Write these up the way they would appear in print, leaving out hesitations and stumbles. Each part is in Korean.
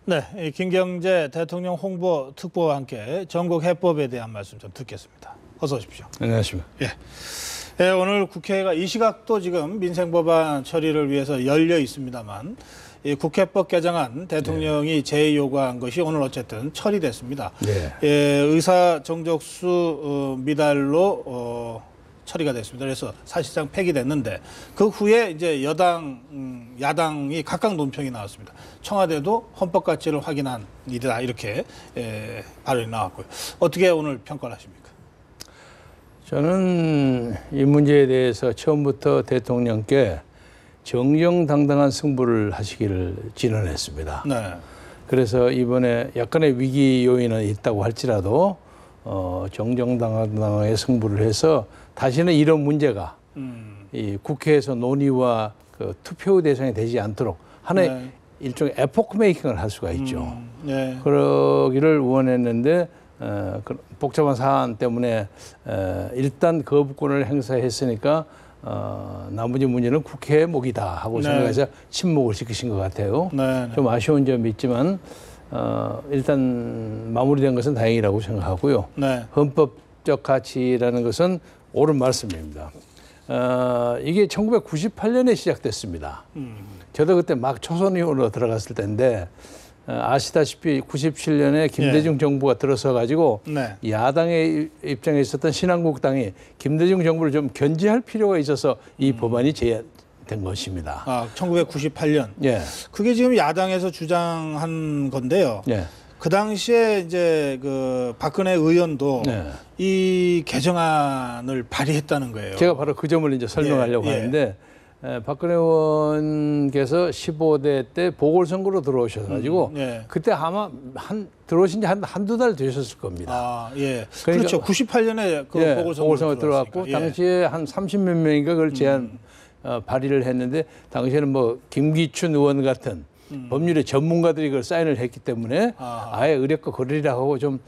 네, 이 김경재 대통령 홍보 특보와 함께 전국 해법에 대한 말씀 좀 듣겠습니다. 어서 오십시오. 안녕하십니까. 예, 오늘 국회가 이 시각도 지금 민생법안 처리를 위해서 열려 있습니다만 이 국회법 개정안 대통령이 제의요구한 것이 오늘 어쨌든 처리됐습니다. 네. 예, 의사 정족수 미달로 처리가 됐습니다. 그래서 사실상 폐기됐는데 그 후에 이제 야당이 각각 논평이 나왔습니다. 청와대도 헌법 가치를 확인한 일이다 이렇게 발언이 나왔고요. 어떻게 오늘 평가를 하십니까? 저는 이 문제에 대해서 처음부터 대통령께 정정당당한 승부를 하시기를 진언했습니다. 네. 그래서 이번에 약간의 위기 요인은 있다고 할지라도 정정당당하게 승부를 해서 다시는 이런 문제가 이 국회에서 논의와 그 투표 대상이 되지 않도록 하나의 일종의 에포크 메이킹을 할 수가 있죠. 그러기를 원했는데 복잡한 사안 때문에 일단 거부권을 행사했으니까 나머지 문제는 국회의 몫이다 하고 생각해서 침묵을 지키신 것 같아요. 좀 아쉬운 점이 있지만 일단 마무리된 것은 다행이라고 생각하고요. 헌법적 가치라는 것은 옳은 말씀입니다. 이게 1998년에 시작됐습니다. 저도 그때 막 초선 의원으로 들어갔을 때인데 아시다시피 97년에 김대중 정부가 들어서 가지고 야당의 입장에 있었던 신한국당이 김대중 정부를 좀 견제할 필요가 있어서 이 법안이 제안된 것입니다. 아, 1998년. 예. 그게 지금 야당에서 주장한 건데요. 예. 그 당시에 이제 그 박근혜 의원도 이 개정안을 발의했다는 거예요. 제가 바로 그 점을 이제 설명하려고 하는데 박근혜 의원께서 15대 때 보궐선거로 들어오셔가지고 그때 아마 들어오신 지 한두 달 되셨을 겁니다. 아, 예. 그러니까, 그렇죠. 98년에 그 보궐선거 들어갔고 당시에 한 30몇 명인가 그걸 발의를 했는데 당시에는 뭐 김기춘 의원 같은 법률의 전문가들이 그걸 사인을 했기 때문에 아예 의뢰과 거리라고 하고 좀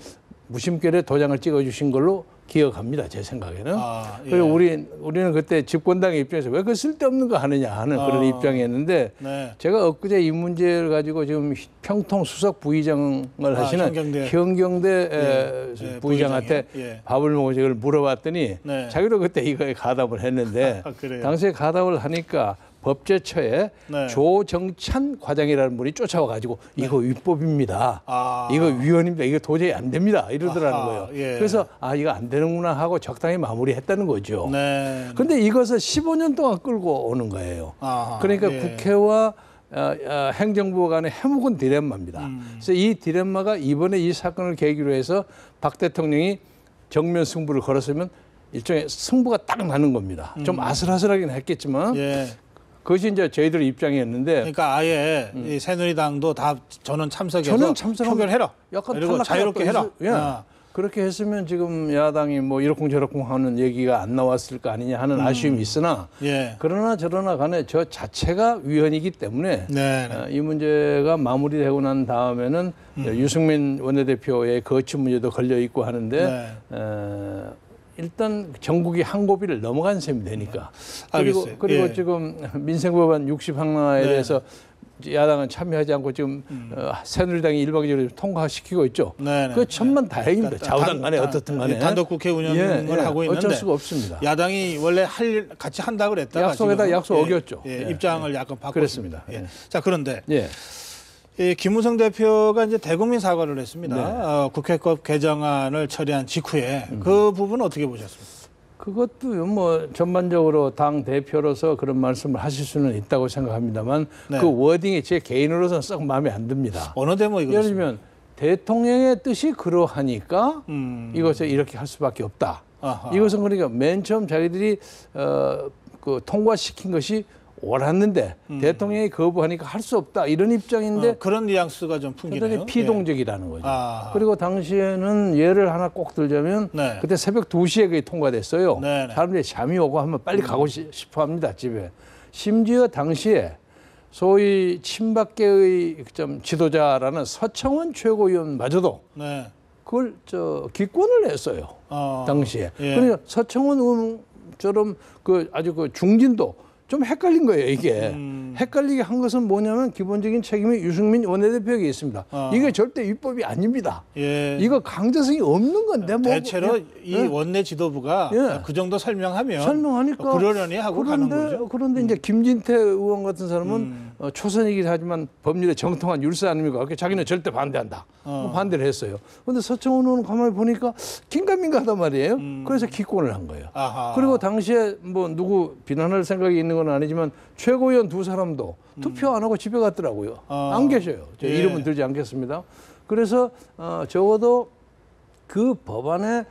무심결에 도장을 찍어주신 걸로 기억합니다. 제 생각에는. 그리고 우리는 그때 집권당의 입장에서 왜 그 쓸데없는 거 하느냐 하는 그런 입장이었는데 제가 엊그제 이 문제를 가지고 지금 평통 수석 부의장을 하시는 현경대 부의장한테 밥을 먹고 이걸 물어봤더니 자기도 그때 이거에 가담을 했는데 당시에 가담을 하니까 법제처에 조정찬 과장이라는 분이 쫓아와가지고 이거 위법입니다. 이거 위헌입니다. 이거 도저히 안 됩니다. 이러더라는 거예요. 그래서 이거 안 되는구나 하고 적당히 마무리했다는 거죠. 그런데 이것을 15년 동안 끌고 오는 거예요. 그러니까 국회와 행정부 간의 해묵은 디lem마입니다. 그래서 이 디lem마가 이번에 이 사건을 계기로 해서 박 대통령이 정면 승부를 걸었으면 일종의 승부가 딱 나는 겁니다. 좀 아슬아슬하긴 했겠지만 그것이 이제 저희들의 입장이었는데. 그러니까 아예 이 새누리당도 다 저는 참석해서 표결해라. 약간 그리고 자유롭게 해라. 그렇게 했으면 지금 야당이 뭐 이러쿵저러쿵 하는 얘기가 안 나왔을 거 아니냐 하는 아쉬움이 있으나 그러나 저러나 간에 저 자체가 위헌이기 때문에 이 문제가 마무리되고 난 다음에는 유승민 원내대표의 거취 문제도 걸려 있고 하는데 일단 전국이 한 고비를 넘어간 셈이 되니까. 그리고 지금 민생법안 60항라에 대해서 야당은 참여하지 않고 지금 새누리당이 일방적으로 통과시키고 있죠. 그 천만 다행입니다. 좌우당 간에 어떻든 간에. 단독 국회 운영을 하고 있는데 어쩔 수가 없습니다. 야당이 원래 같이 한다고 그랬다가 약속에다 약속 어겼죠. 입장을 약간 바꿨습니다. 그렇습니다. 자, 그런데 김무성 대표가 이제 대국민 사과를 했습니다. 국회법 개정안을 처리한 직후에 그 부분 어떻게 보셨습니까? 그것도 뭐 전반적으로 당 대표로서 그런 말씀을 하실 수는 있다고 생각합니다만 그 워딩이 제 개인으로서는 썩 마음에 안 듭니다. 어느 대목이 예를 들면 대통령의 뜻이 그러하니까 이것을 이렇게 할 수밖에 없다. 이것은 그러니까 맨 처음 자기들이 그 통과시킨 것이 옳았는데 대통령이 거부하니까 할 수 없다 이런 입장인데 그런 뉘앙스가 좀 풍기네요. 피동적이라는 거죠. 그리고 당시에는 예를 하나 꼭 들자면 그때 새벽 2시에 그게 통과됐어요. 사람들이 잠이 오고 하면 빨리 가고 싶어 합니다. 집에. 심지어 당시에 소위 친박계의 좀 지도자라는 서청원 최고위원마저도 그걸 기권을 했어요. 당시에. 그러니까 서청원 의원처럼 그 아주 그 중진도 좀 헷갈린 거예요, 이게. 헷갈리게 한 것은 뭐냐면 기본적인 책임이 유승민 원내대표에게 있습니다. 이게 절대 위법이 아닙니다. 예. 이거 강제성이 없는 건데 뭐 대체로 이 원내 지도부가 그 정도 설명하면 설명하니까 그러려니 하고 가는 거죠. 그런데 이제 김진태 의원 같은 사람은 초선이긴 하지만 법률에 정통한 율사 아닙니까? 그러니까 자기는 절대 반대한다. 반대를 했어요. 그런데 서청원 의원은 가만히 보니까 긴가민가하단 말이에요. 그래서 기권을 한 거예요. 아하. 그리고 당시에 뭐 누구 비난할 생각이 있는 건 아니지만 최고위원 두 사람도 투표 안 하고 집에 갔더라고요. 안 계셔요. 제 예. 이름은 들지 않겠습니다. 그래서 적어도 그 법안의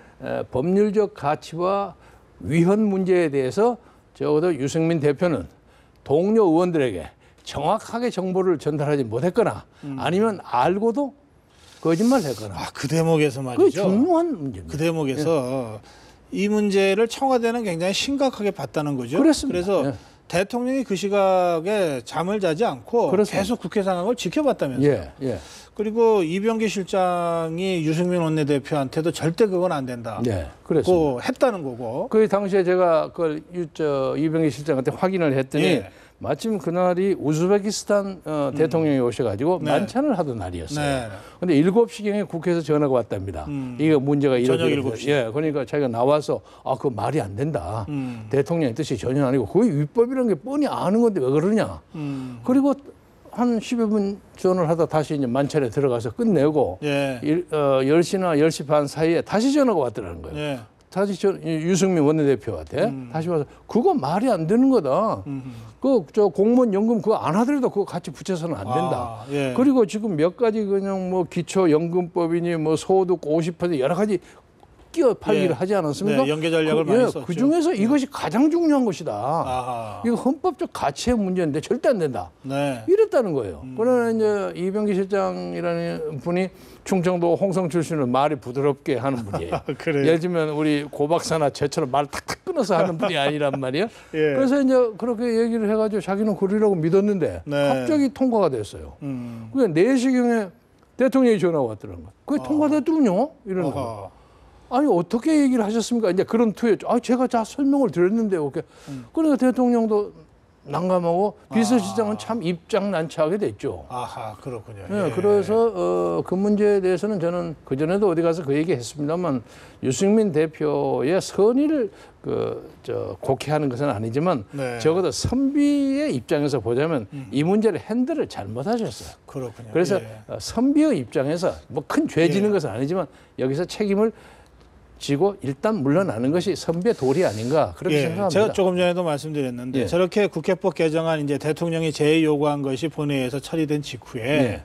법률적 가치와 위헌 문제에 대해서 적어도 유승민 대표는 동료 의원들에게 정확하게 정보를 전달하지 못했거나 아니면 알고도 거짓말했거나. 그 대목에서 그 말이죠. 중요한 문제입니다. 그 대목에서 이 문제를 청와대는 굉장히 심각하게 봤다는 거죠. 그렇습니다. 그래서 예. 대통령이 그 시각에 잠을 자지 않고 그렇습니다. 계속 국회 상황을 지켜봤다면서요. 예, 예. 그리고 이병기 실장이 유승민 원내대표한테도 절대 그건 안 된다. 네, 그랬습니다. 고 했다는 거고. 그 당시에 제가 그걸 이병기 실장한테 확인을 했더니 예. 마침 그날이 우즈베키스탄 대통령이 오셔가지고 네. 만찬을 하던 날이었어요. 네. 근데 7시경에 국회에서 전화가 왔답니다. 이게 문제가 저녁 이렇게 7시. 예, 그러니까 자기가 나와서 그거 말이 안 된다. 대통령의 뜻이 전혀 아니고 그게 위법이라는 게 뻔히 아는 건데 왜 그러냐. 그리고 한 10여 분 전화를 하다 다시 이제 만찬에 들어가서 끝내고 예. 10시나 10시 반 사이에 다시 전화가 왔더라는 거예요. 예. 다시 유승민 원내대표한테 다시 와서 그거 말이 안 되는 거다. 저 공무원 연금 그거 안 하더라도 그거 같이 붙여서는 안 된다. 예. 그리고 지금 몇 가지 그냥 뭐 기초연금법이니 뭐 소득 50% 여러 가지 끼어 팔기를 예. 하지 않았습니까? 네, 연계 전략을 많이 썼죠. 그 중에서 이것이 가장 중요한 것이다. 아하. 이거 헌법적 가치의 문제인데 절대 안 된다. 네. 이랬다는 거예요. 그러나 이제 이병기 실장이라는 분이 충청도 홍성 출신으로 말이 부드럽게 하는 분이에요. 그래요? 예를 들면 우리 고 박사나 저처럼 말 탁탁 끊어서 하는 분이 아니란 말이에요. 예. 그래서 이제 그렇게 얘기를 해가지고 자기는 그러라고 믿었는데 네. 갑자기 통과가 됐어요. 그게 4시경에 대통령이 전화가 왔더라는 거예요. 그게 통과됐더군요. 이러는 거예요. 어허. 아니 어떻게 얘기를 하셨습니까? 이제 그런 투에 제가 다 설명을 드렸는데 이렇게 그러니까 대통령도 난감하고 비서실장은 참 입장난처하게 됐죠. 아하, 그렇군요. 네, 예. 그래서 그 문제에 대해서는 저는 그 전에도 어디 가서 그 얘기했습니다만 유승민 대표의 선의를 곡해하는 것은 아니지만 네. 적어도 선비의 입장에서 보자면 이 문제를 핸들을 잘못하셨어요. 그렇군요. 그래서 예. 선비의 입장에서 뭐 큰 죄 지는 것은 아니지만 여기서 책임을 지고 일단 물러나는 것이 선비의 도리 아닌가 그렇게 예, 생각합니다. 제가 조금 전에도 말씀드렸는데 예. 저렇게 국회법 개정안 이제 대통령이 제의 요구한 것이 본회의에서 처리된 직후에 네.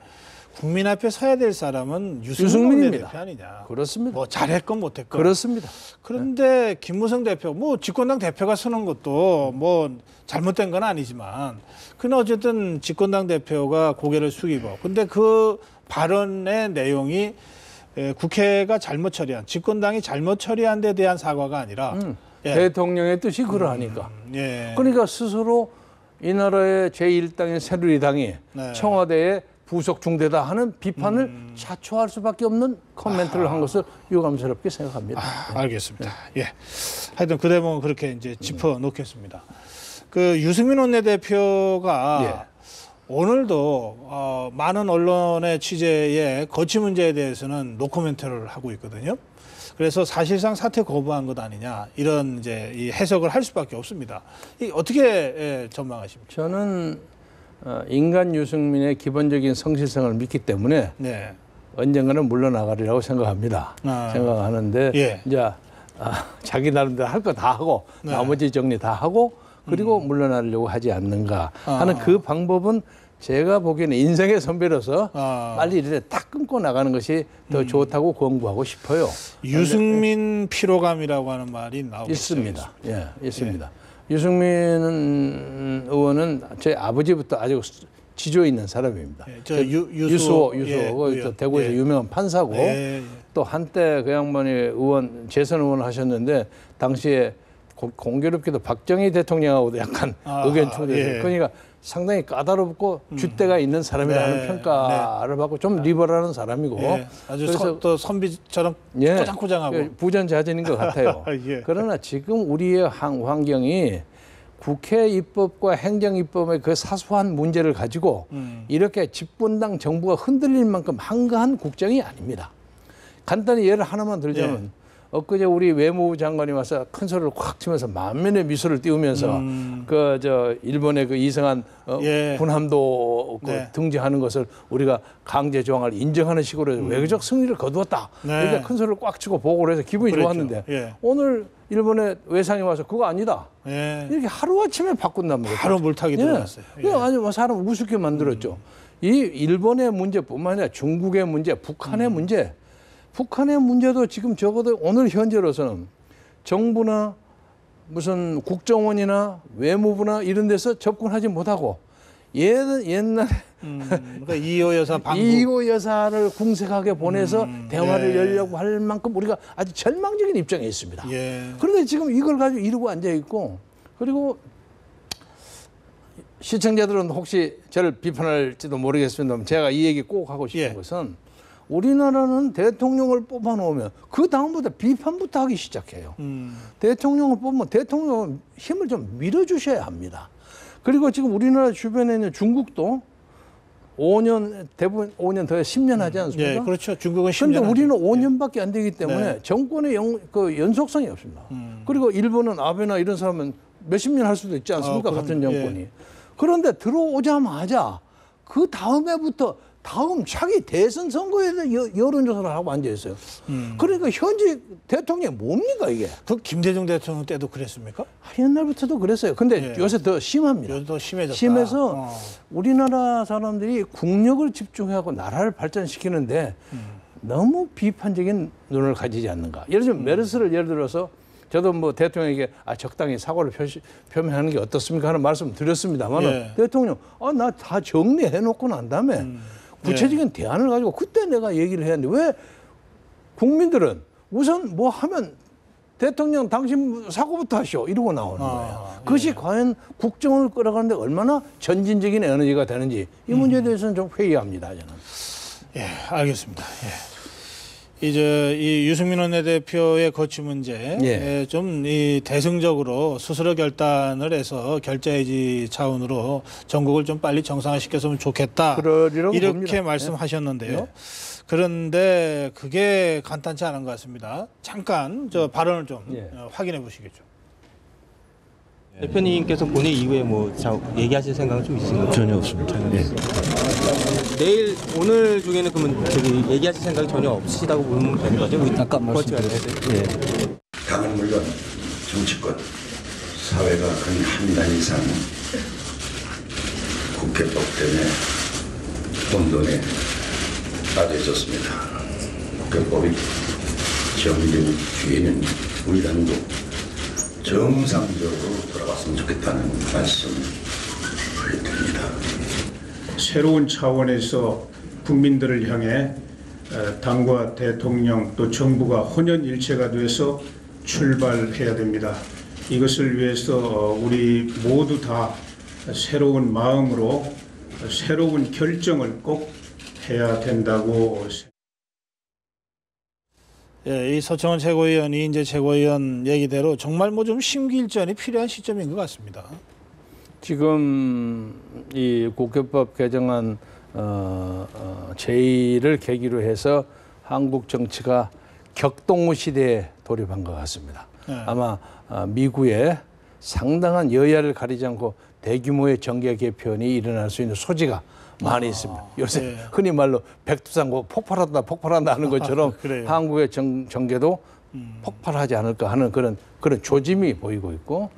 국민 앞에 서야 될 사람은 유승민 유승민입니다. 대표 아니냐. 그렇습니다. 뭐 잘했건 못했건. 그렇습니다. 그런데 김무성 대표, 뭐 집권당 대표가 서는 것도 뭐 잘못된 건 아니지만, 그는 어쨌든 집권당 대표가 고개를 숙이고, 근데 그 발언의 내용이 국회가 잘못 처리한, 집권당이 잘못 처리한 데 대한 사과가 아니라 예. 대통령의 뜻이 그러하니까. 예. 그러니까 스스로 이 나라의 제1당인 새누리당이 네. 청와대의 부속 중대다 하는 비판을 자초할 수밖에 없는 코멘트를 한 것을 유감스럽게 생각합니다. 알겠습니다. 예. 하여튼 그 대목은 그렇게 이제 짚어 놓겠습니다. 그 유승민 원내대표가 예. 오늘도 많은 언론의 취재에 거취 문제에 대해서는 노코멘트를 하고 있거든요. 그래서 사실상 사퇴 거부한 것 아니냐 이런 이제 이 해석을 할 수밖에 없습니다. 이 어떻게 전망하십니까? 저는 인간 유승민의 기본적인 성실성을 믿기 때문에 네. 언젠가는 물러나가리라고 생각합니다. 생각하는데 예. 이제 자기 나름대로 할 거 다 하고 네. 나머지 정리 다 하고 그리고 물러나려고 하지 않는가 하는 그 방법은 제가 보기에는 인생의 선배로서 빨리 이렇게 딱 끊고 나가는 것이 더 좋다고 권고하고 싶어요. 유승민 피로감이라고 하는 말이 나오고 있습니다. 예, 있습니다. 유승민 의원은 제 아버지부터 아주 지조 있는 사람입니다. 예, 저 유수호 예, 또 대구에서 예. 유명한 판사고 예, 예. 또 한때 그 양반이 재선 의원 하셨는데 당시에 공교롭게도 박정희 대통령하고도 약간 의견 충돌했어요. 예. 그러니까 상당히 까다롭고 줏대가 있는 사람이라는 네, 평가를 받고 좀 리버럴한 사람이고 예. 아주 그래서 또 선비처럼 예, 꼬장꼬장하고 부전자전인 것 같아요. 예. 그러나 지금 우리의 환경이 국회 입법과 행정 입법의 그 사소한 문제를 가지고 이렇게 집권당 정부가 흔들릴 만큼 한가한 국정이 아닙니다. 간단히 예를 하나만 들자면 엊그제 우리 외무부 장관이 와서 큰 소리를 콱 치면서 만면의 미소를 띄우면서 그 저 일본의 그 이승한 군함도 그 등재하는 것을 우리가 강제 조항을 인정하는 식으로 외교적 승리를 거두었다. 이렇게 큰 소리를 꽉 치고 보고를 해서 기분이 좋았는데 오늘 일본의 외상이 와서 그거 아니다. 이렇게 하루아침에 바꾼단 말이에요. 바로 물타기 들어갔어요. 아니 뭐 사람 우습게 만들었죠. 이 일본의 문제뿐만 아니라 중국의 문제, 북한의 문제. 북한의 문제도 지금 적어도 오늘 현재로서는 정부나 무슨 국정원이나 외무부나 이런 데서 접근하지 못하고 옛날에 그러니까 이호 여사 방북. 이호 여사를 궁색하게 보내서 대화를 열려고 할 만큼 우리가 아주 절망적인 입장에 있습니다. 그런데 지금 이걸 가지고 이러고 앉아 있고 그리고 시청자들은 혹시 저를 비판할지도 모르겠습니다만 제가 이 얘기 꼭 하고 싶은 것은 우리나라는 대통령을 뽑아놓으면 그 다음부터 비판부터 하기 시작해요. 대통령을 뽑으면 대통령 힘을 좀 밀어주셔야 합니다. 그리고 지금 우리나라 주변에 있는 중국도 5년, 대부분 5년 더 10년 하지 않습니까? 예, 그렇죠. 중국은 10년. 그런데 우리는 5년밖에 안 되기 때문에 정권의 연속성이 없습니다. 그리고 일본은 아베나 이런 사람은 몇십 년 할 수도 있지 않습니까? 같은 정권이. 그런데 들어오자마자 그 다음에부터 다음 차기 대선 선거에 대해서 여론조사를 하고 앉아있어요. 그러니까 현재 대통령이 뭡니까 이게? 그 김대중 대통령 때도 그랬습니까? 옛날부터도 그랬어요. 근데 요새 더 심합니다. 요새 더 심해졌다. 심해서 우리나라 사람들이 국력을 집중하고 나라를 발전시키는데 너무 비판적인 눈을 가지지 않는가. 예를 들면 메르스를 예를 들어서 저도 뭐 대통령에게 적당히 사과를 표명하는 게 어떻습니까 하는 말씀 드렸습니다만 대통령 나 다 정리해놓고 난 다음에 구체적인 대안을 가지고 그때 내가 얘기를 했는데 왜 국민들은 우선 뭐 하면 대통령 당신 사고부터 하시오 이러고 나오는 거예요. 그것이 과연 국정을 끌어가는데 얼마나 전진적인 에너지가 되는지 이 문제에 대해서는 좀 회의합니다. 저는. 예, 알겠습니다. 이제 이 유승민 원내대표의 거취 문제 좀 이 대승적으로 스스로 결단을 해서 결자해지 차원으로 전국을 좀 빨리 정상화시켰으면 좋겠다. 이렇게 봅니다. 말씀하셨는데요. 그런데 그게 간단치 않은 것 같습니다. 잠깐 저 발언을 좀 확인해 보시겠죠. 대표님께서 본회 이후에 뭐 얘기하실 생각은 좀 있으신가요? 전혀 없습니다. 내일 오늘 중에는 그러면 얘기하실 생각이 전혀 없으시다고 보면 되는 거죠? 아까 말씀드렸어요. 당은 물론 정치권, 사회가 근 한 달 이상 국회법 때문에 혼돈에 빠져 있었습니다. 국회법이 정의된 뒤에는 우리 당도 정상적으로 돌아왔으면 좋겠다는 말씀을 드립니다. 새로운 차원에서 국민들을 향해 당과 대통령 또 정부가 혼연일체가 돼서 출발해야 됩니다. 이것을 위해서 우리 모두 다 새로운 마음으로 새로운 결정을 꼭 해야 된다고 생각합니다. 이 서청원 최고위원이 이제 최고위원 얘기대로 정말 뭐 좀 심기일전이 필요한 시점인 것 같습니다. 지금 이 국회법 개정안 제2를 계기로 해서 한국 정치가 격동무 시대에 돌입한 것 같습니다. 아마 미국에 상당한 여야를 가리지 않고 대규모의 정계 개편이 일어날 수 있는 소지가 많이 있습니다. 요새 흔히 말로 백두산 폭발한다 하는 것처럼 한국의 정계도 폭발하지 않을까 하는 그런 조짐이 보이고 있고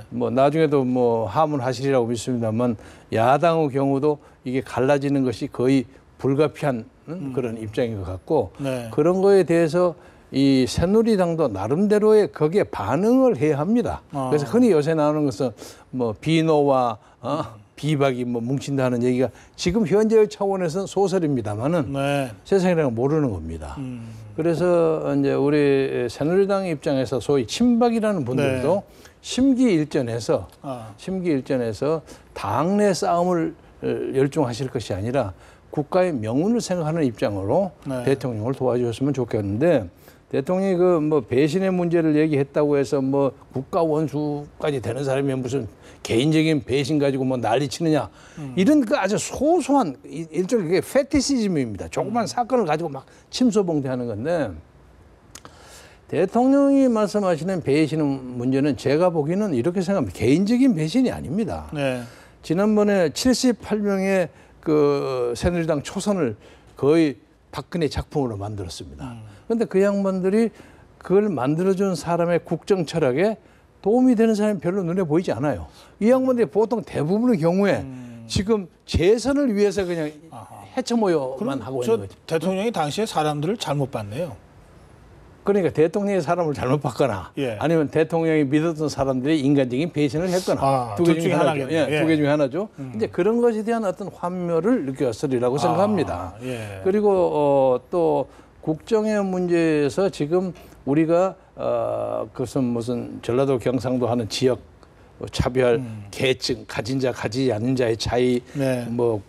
뭐 나중에도 뭐 하문하시리라고 믿습니다만 야당의 경우도 이게 갈라지는 것이 거의 불가피한 그런 입장인 것 같고 그런 거에 대해서 이 새누리당도 나름대로의 거기에 반응을 해야 합니다. 그래서 흔히 요새 나오는 것은 뭐 비노와 비박이 뭐 뭉친다는 얘기가 지금 현재의 차원에서는 소설입니다만은 세상이라는 모르는 겁니다. 그래서 이제 우리 새누리당 입장에서 소위 친박이라는 분들도 심기일전에서 당내 싸움을 열중하실 것이 아니라 국가의 명운을 생각하는 입장으로 대통령을 도와주셨으면 좋겠는데 대통령이 그 뭐 배신의 문제를 얘기했다고 해서 뭐 국가 원수까지 되는 사람이 무슨 개인적인 배신 가지고 뭐 난리치느냐 이런 그 아주 소소한 일종의 그게 페티시즘입니다. 조그만 사건을 가지고 막 침소봉대하는 건데 대통령이 말씀하시는 배신 문제는 제가 보기에는 이렇게 생각합니다. 개인적인 배신이 아닙니다. 네. 지난번에 78명의 그 새누리당 초선을 거의 박근혜 작품으로 만들었습니다. 그런데 그 양반들이 그걸 만들어준 사람의 국정 철학에 도움이 되는 사람이 별로 눈에 보이지 않아요. 이 양반들이 보통 대부분의 경우에 지금 재선을 위해서 그냥 해쳐 모여만 하고 있는 거죠. 대통령이 당시에 사람들을 잘못 봤네요. 그러니까 대통령의 사람을 잘못 봤거나 예. 아니면 대통령이 믿었던 사람들이 인간적인 배신을 했거나 두 개 중에 하나죠. 하나겠네요. 예. 두 개 중에 하나죠. 이제 그런 것에 대한 어떤 환멸을 느꼈으리라고 생각합니다. 예. 그리고 또 국정의 문제에서 지금 우리가 그것은 무슨 전라도 경상도 하는 지역 차별, 계층, 가진 자, 가지지 않는 자의 차이, 네. 뭐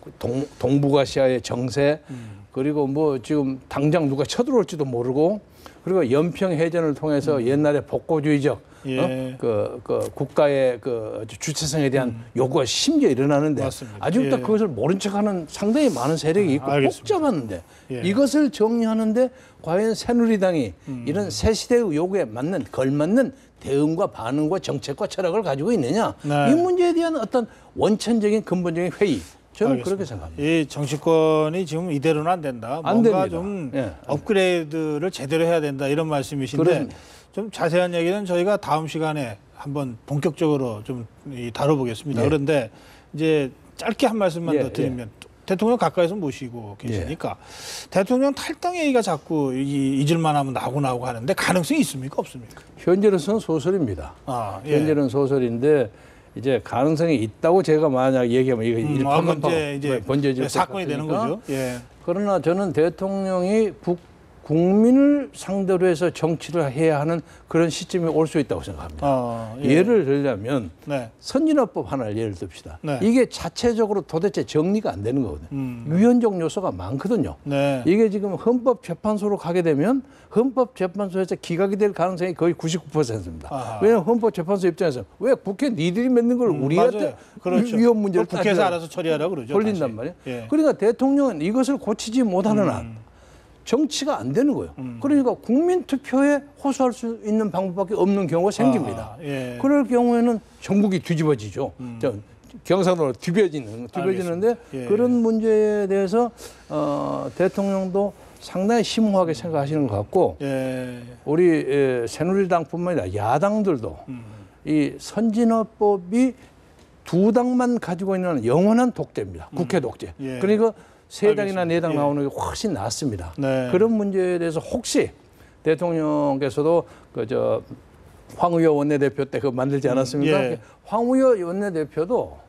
동북아시아의 정세, 그리고 뭐 지금 당장 누가 쳐들어올지도 모르고, 그리고 연평 해전을 통해서 옛날에 복고주의적 예. 그 국가의 그 주체성에 대한 요구가 심지어 일어나는데 맞습니다. 아직도 예. 그것을 모른 척하는 상당히 많은 세력이 있고 알겠습니다. 복잡한데 예. 이것을 정리하는데 과연 새누리당이 이런 새 시대의 요구에 맞는 걸맞는 대응과 반응과 정책과 철학을 가지고 있느냐 네. 이 문제에 대한 어떤 원천적인 근본적인 회의 저는 알겠습니다. 그렇게 생각합니다. 이 정치권이 지금 이대로는 안 된다. 안 뭔가 됩니다. 좀 예. 업그레이드를 제대로 해야 된다 이런 말씀이신데 그렇습니다. 좀 자세한 얘기는 저희가 다음 시간에 한번 본격적으로 좀 다뤄보겠습니다. 예. 그런데 이제 짧게 한 말씀만 예, 더 드리면 대통령 가까이서 모시고 계시니까 대통령 탈당 얘기가 자꾸 잊을만 하면 나오고 하는데 가능성이 있습니까 없습니까? 현재로서는 소설입니다. 예. 현재는 소설인데 이제 가능성이 있다고 제가 만약 얘기하면 이거 일파만파 이제 번져질 것 사건이 되는 같으니까. 거죠. 예. 그러나 저는 대통령이 국민을 상대로 해서 정치를 해야 하는 그런 시점이 올 수 있다고 생각합니다. 예. 예를 들자면 네. 선진화법 하나를 예를 듭시다. 네. 이게 자체적으로 도대체 정리가 안 되는 거거든요. 유연적 요소가 많거든요. 네. 이게 지금 헌법재판소로 가게 되면 헌법재판소에서 기각이 될 가능성이 거의 99%입니다. 아하. 왜냐하면 헌법재판소 입장에서 왜 국회 니들이 맺는 걸 우리한테 맞아요. 그렇죠. 위헌 문제를 국회에서 따지라고 알아서 처리하라고 그러죠. 걸린단 다시. 말이에요. 예. 그러니까 대통령은 이것을 고치지 못하는 한 정치가 안 되는 거예요. 그러니까 국민 투표에 호소할 수 있는 방법밖에 없는 경우가 생깁니다. 예. 그럴 경우에는 전국이 뒤집어지죠. 경상도로 뒤집어지는데 예. 그런 문제에 대해서 대통령도 상당히 심오하게 생각하시는 것 같고 예. 우리 새누리당뿐만 아니라 야당들도 이 선진화법이 두 당만 가지고 있는 영원한 독재입니다. 국회 독재. 예. 그러니까 세 당이나 네 당 예. 나오는 게 훨씬 낫습니다. 네. 그런 문제에 대해서 혹시 대통령께서도 그저 황우여 원내대표 때 그거 만들지 않았습니까? 예. 황우여 원내대표도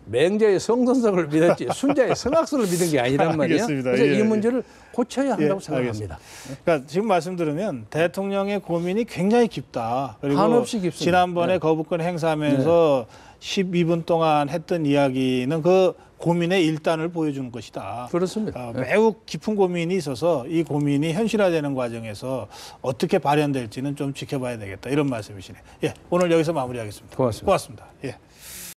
맹자의 성선설을 믿었지 순자의 성악설을 믿은 게 아니란 말이야. 알겠습니다. 그래서 예. 이 문제를 고쳐야 한다고 예, 생각합니다. 그러니까 지금 말씀 들으면 대통령의 고민이 굉장히 깊다. 그리고 한없이 깊습니다. 지난번에 네. 거부권 행사하면서 12분 동안 했던 이야기는 그 고민의 일단을 보여주는 것이다. 그렇습니다. 매우 깊은 고민이 있어서 이 고민이 현실화되는 과정에서 어떻게 발현될지는 좀 지켜봐야 되겠다. 이런 말씀이시네. 예, 오늘 여기서 마무리하겠습니다. 고맙습니다. 고맙습니다. 예.